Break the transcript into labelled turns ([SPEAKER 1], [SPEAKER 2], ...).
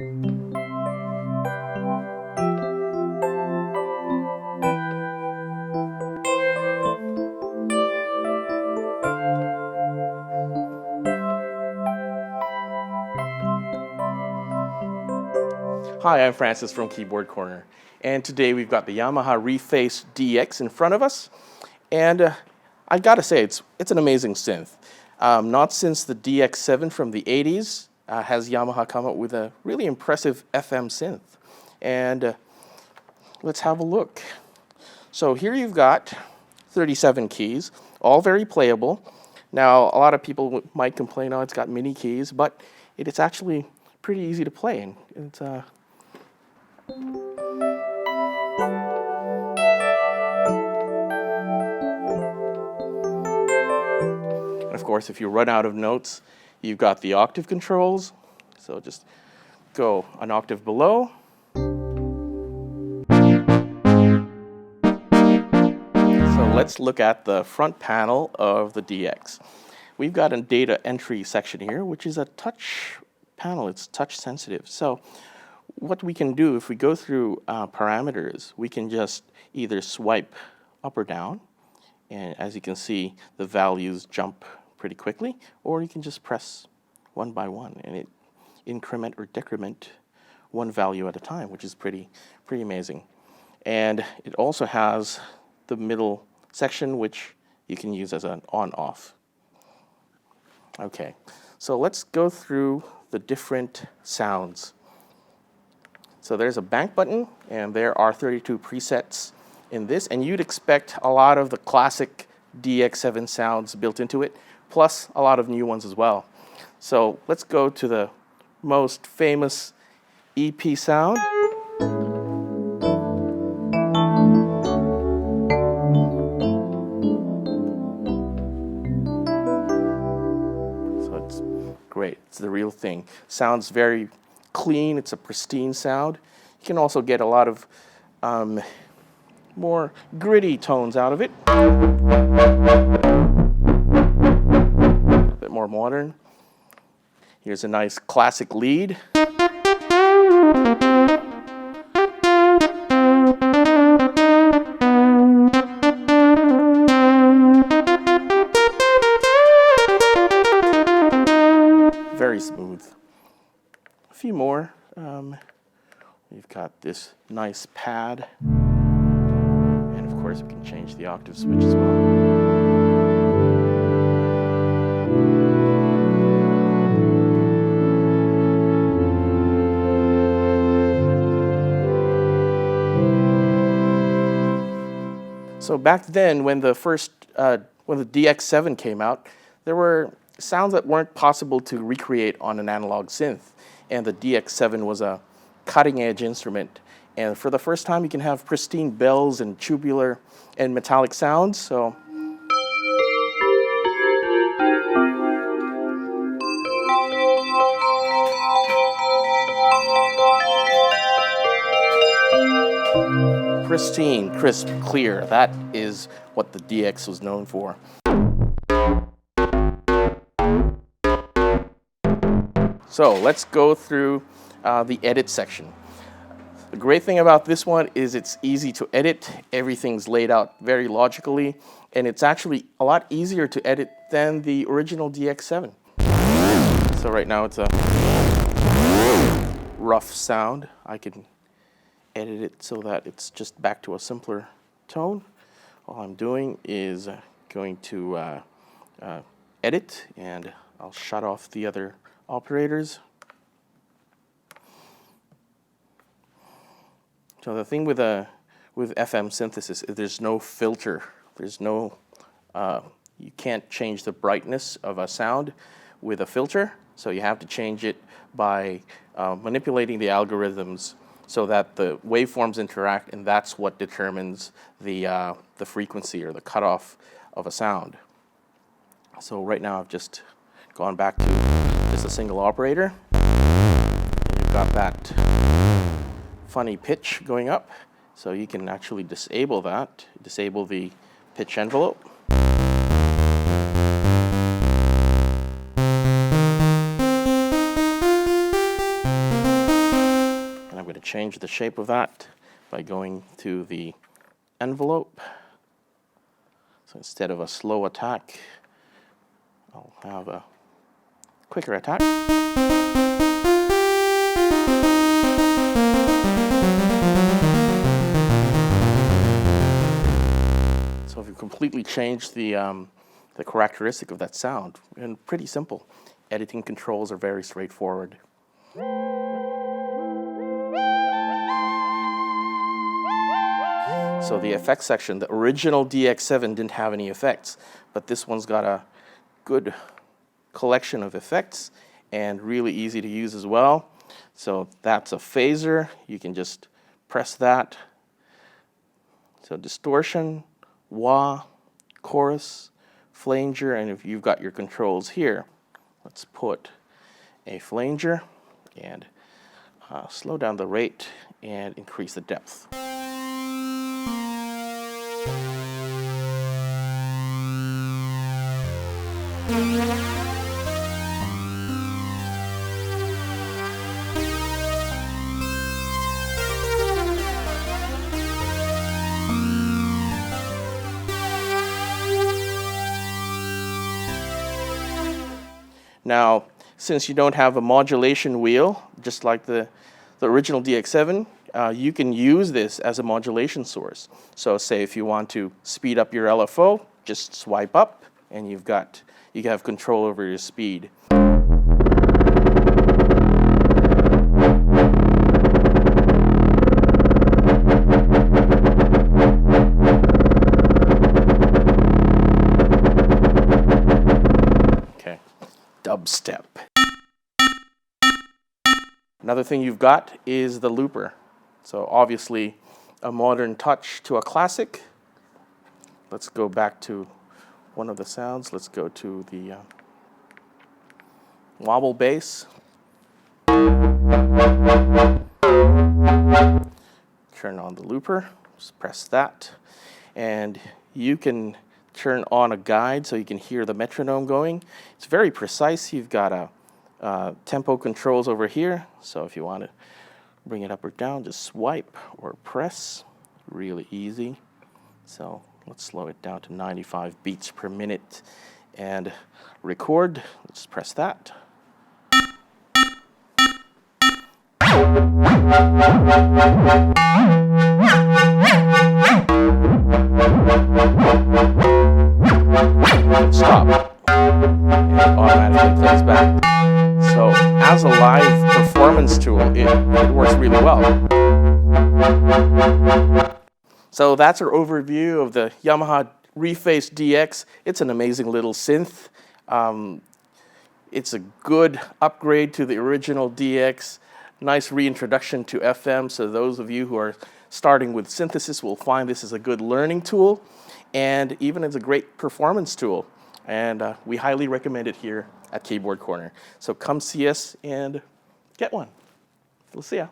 [SPEAKER 1] Hi, I'm Francis from Keyboard Corner, and today we've got the Yamaha Reface DX in front of us, and I gotta say, it's an amazing synth. Not since the DX7 from the 80s has Yamaha come up with a really impressive FM synth, and let's have a look. So here you've got 37 keys, all very playable. Now, a lot of people might complain, oh, it's got mini keys, but it's actually pretty easy to play, and it's of course, if you run out of notes, you've got the octave controls. So just go an octave below. So let's look at the front panel of the DX. We've got a data entry section here, which is a touch panel. It's touch sensitive. So what we can do if we go through parameters, we can just either swipe up or down, and as you can see, the values jump pretty quickly, or you can just press one by one, and it increment or decrement one value at a time, which is pretty amazing. And it also has the middle section, which you can use as an on-off. Okay, so let's go through the different sounds. So there's a bank button, and there are 32 presets in this, and you'd expect a lot of the classic DX7 sounds built into it, plus a lot of new ones as well. So let's go to the most famous EP sound. So it's great, it's the real thing. Sounds very clean, it's a pristine sound. You can also get a lot of more gritty tones out of it. A bit more modern. Here's a nice classic lead. Very smooth. A few more. We've got this nice pad, and of course we can change the octave switch as well. So back then, when the DX7 came out, there were sounds that weren't possible to recreate on an analog synth, and the DX7 was a cutting-edge instrument. And for the first time, you can have pristine bells and tubular and metallic sounds. So pristine, crisp, clear. That is what the DX was known for. So let's go through the edit section. The great thing about this one is it's easy to edit. Everything's laid out very logically, and it's actually a lot easier to edit than the original DX7. So right now it's a rough sound. I can edit it so that it's just back to a simpler tone. All I'm doing is going to edit, and I'll shut off the other operators. So the thing with FM synthesis is there's no filter. There's no, you can't change the brightness of a sound with a filter. So you have to change it by manipulating the algorithms so that the waveforms interact, and that's what determines the frequency or the cutoff of a sound. So right now I've just gone back to just a single operator, and you've got that funny pitch going up, so you can actually disable that, disable the pitch envelope. can change the shape of that by going to the envelope. So instead of a slow attack, I'll have a quicker attack. So if you completely change the characteristic of that sound, and pretty simple. Editing controls are very straightforward. So the effects section, the original DX7 didn't have any effects, but this one's got a good collection of effects and really easy to use as well. So that's a phaser. You can just press that. So distortion, wah, chorus, flanger, and if you've got your controls here, let's put a flanger and slow down the rate and increase the depth. Now, since you don't have a modulation wheel, just like the original DX7, you can use this as a modulation source. So say if you want to speed up your LFO, just swipe up and you have control over your speed. Okay, dubstep. Another thing you've got is the looper. So obviously a modern touch to a classic. Let's go back to one of the sounds. Let's go to the wobble bass. Turn on the looper, just press that. And you can turn on a guide so you can hear the metronome going. It's very precise. You've got a tempo controls over here, so if you want to bring it up or down, just swipe or press. Really easy. So let's slow it down to 95 beats per minute and record. Let's press that. Stop. And it automatically plays back. So as a live performance tool, it works really well. So that's our overview of the Yamaha Reface DX. It's an amazing little synth. It's a good upgrade to the original DX. Nice reintroduction to FM. So those of you who are starting with synthesis will find this is a good learning tool, and even as a great performance tool. And we highly recommend it here at Keyboard Corner. So come see us and get one. We'll see ya.